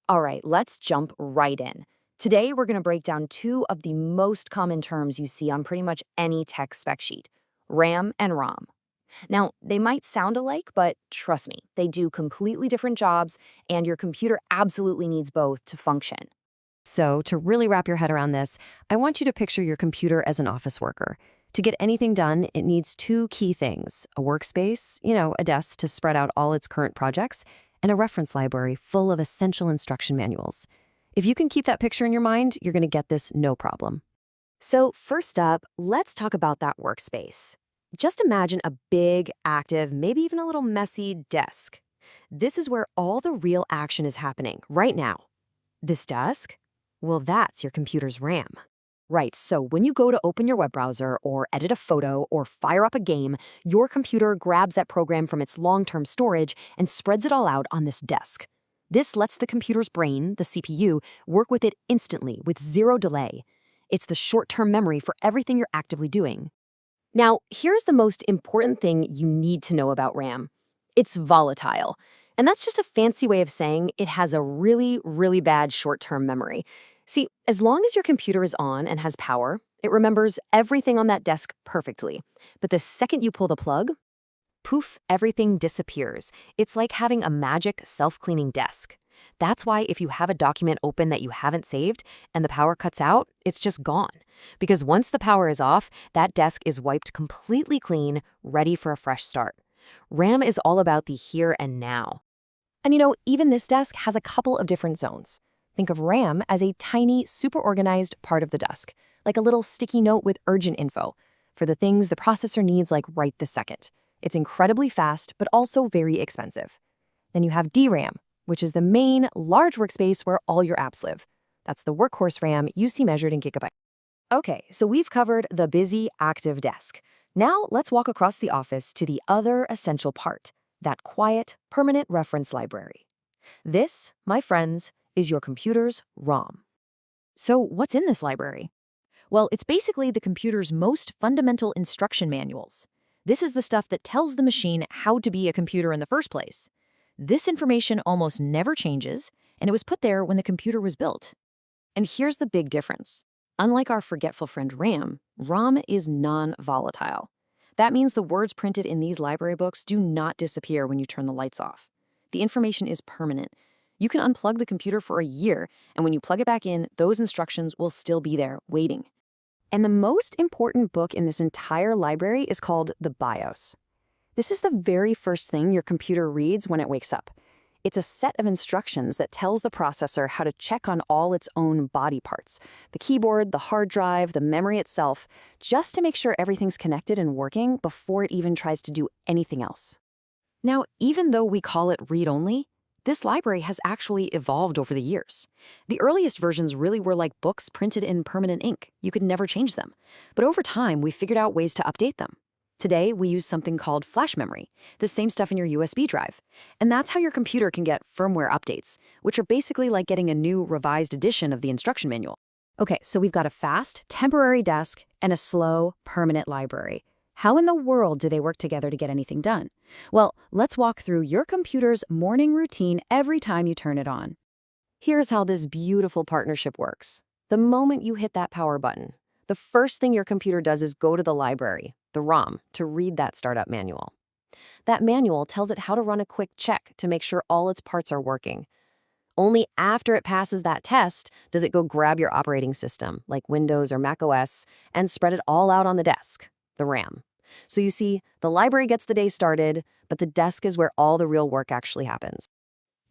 All right, let's jump right in. Today, we're going to break down two of the most common terms you see on pretty much any tech spec sheet: RAM and ROM. Now, they might sound alike, but trust me, they do completely different jobs, and your computer absolutely needs both to function. So, to really wrap your head around this, I want you to picture your computer as an office worker. To get anything done, it needs two key things: a workspace, a desk to spread out all its current projects, and a reference library full of essential instruction manuals. If you can keep that picture in your mind, you're going to get this no problem. So, first up, let's talk about that workspace. Just imagine a big, active, maybe even a little messy desk. This is where all the real action is happening right now. This desk? Well, that's your computer's RAM. Right, so when you go to open your web browser or edit a photo or fire up a game, your computer grabs that program from its long-term storage and spreads it all out on this desk. This lets the computer's brain, the CPU, work with it instantly with zero delay. It's the short-term memory for everything you're actively doing. Now, here's the most important thing you need to know about RAM. It's volatile. And that's just a fancy way of saying it has a really, really bad short-term memory. See, as long as your computer is on and has power, it remembers everything on that desk perfectly. But the second you pull the plug, poof, everything disappears. It's like having a magic self-cleaning desk. That's why if you have a document open that you haven't saved and the power cuts out, it's just gone. Because once the power is off, that desk is wiped completely clean, ready for a fresh start. RAM is all about the here and now. And even this desk has a couple of different zones. Think of RAM as a tiny, super organized part of the desk, like a little sticky note with urgent info for the things the processor needs like right this second. It's incredibly fast, but also very expensive. Then you have DRAM, which is the main, large workspace where all your apps live. That's the workhorse RAM you see measured in gigabytes. Okay, so we've covered the busy, active desk. Now let's walk across the office to the other essential part, that quiet, permanent reference library. This, my friends, is your computer's ROM. So what's in this library? Well, it's basically the computer's most fundamental instruction manuals. This is the stuff that tells the machine how to be a computer in the first place. This information almost never changes, and it was put there when the computer was built. And here's the big difference. Unlike our forgetful friend RAM, ROM is non-volatile. That means the words printed in these library books do not disappear when you turn the lights off. The information is permanent. You can unplug the computer for a year, and when you plug it back in, those instructions will still be there, waiting. And the most important book in this entire library is called the BIOS. This is the very first thing your computer reads when it wakes up. It's a set of instructions that tells the processor how to check on all its own body parts, the keyboard, the hard drive, the memory itself, just to make sure everything's connected and working before it even tries to do anything else. Now, even though we call it read-only, this library has actually evolved over the years. The earliest versions really were like books printed in permanent ink. You could never change them. But over time, we figured out ways to update them. Today, we use something called flash memory, the same stuff in your USB drive. And that's how your computer can get firmware updates, which are basically like getting a new revised edition of the instruction manual. Okay, so we've got a fast, temporary desk and a slow, permanent library. How in the world do they work together to get anything done? Well, let's walk through your computer's morning routine every time you turn it on. Here's how this beautiful partnership works. The moment you hit that power button, the first thing your computer does is go to the library, the ROM, to read that startup manual. That manual tells it how to run a quick check to make sure all its parts are working. Only after it passes that test does it go grab your operating system, like Windows or Mac OS, and spread it all out on the desk, the RAM. So you see, the library gets the day started, but the desk is where all the real work actually happens.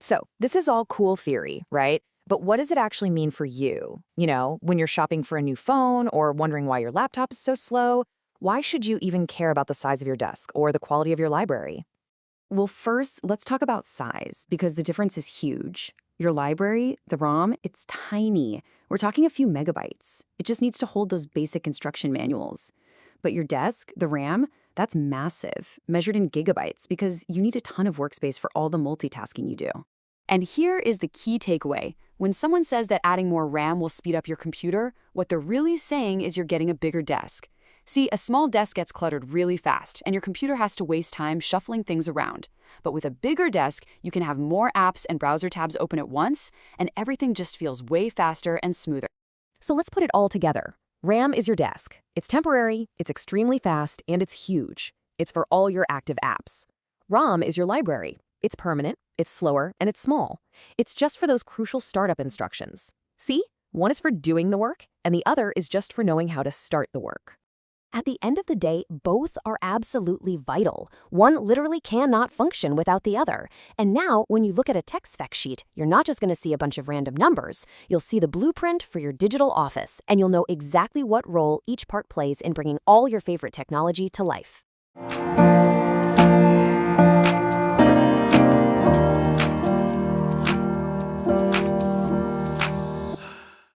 So this is all cool theory, right? But what does it actually mean for you? When you're shopping for a new phone or wondering why your laptop is so slow, why should you even care about the size of your desk or the quality of your library? Well, first, let's talk about size, because the difference is huge. Your library, the ROM, it's tiny. We're talking a few megabytes. It just needs to hold those basic instruction manuals. But your desk, the RAM, that's massive, measured in gigabytes, because you need a ton of workspace for all the multitasking you do. And here is the key takeaway. When someone says that adding more RAM will speed up your computer, what they're really saying is you're getting a bigger desk. See, a small desk gets cluttered really fast, and your computer has to waste time shuffling things around. But with a bigger desk, you can have more apps and browser tabs open at once, and everything just feels way faster and smoother. So let's put it all together. RAM is your desk. It's temporary, it's extremely fast, and it's huge. It's for all your active apps. ROM is your library. It's permanent, it's slower, and it's small. It's just for those crucial startup instructions. See? One is for doing the work, and the other is just for knowing how to start the work. At the end of the day, both are absolutely vital. One literally cannot function without the other. And now, when you look at a tech spec sheet, you're not just going to see a bunch of random numbers. You'll see the blueprint for your digital office, and you'll know exactly what role each part plays in bringing all your favorite technology to life.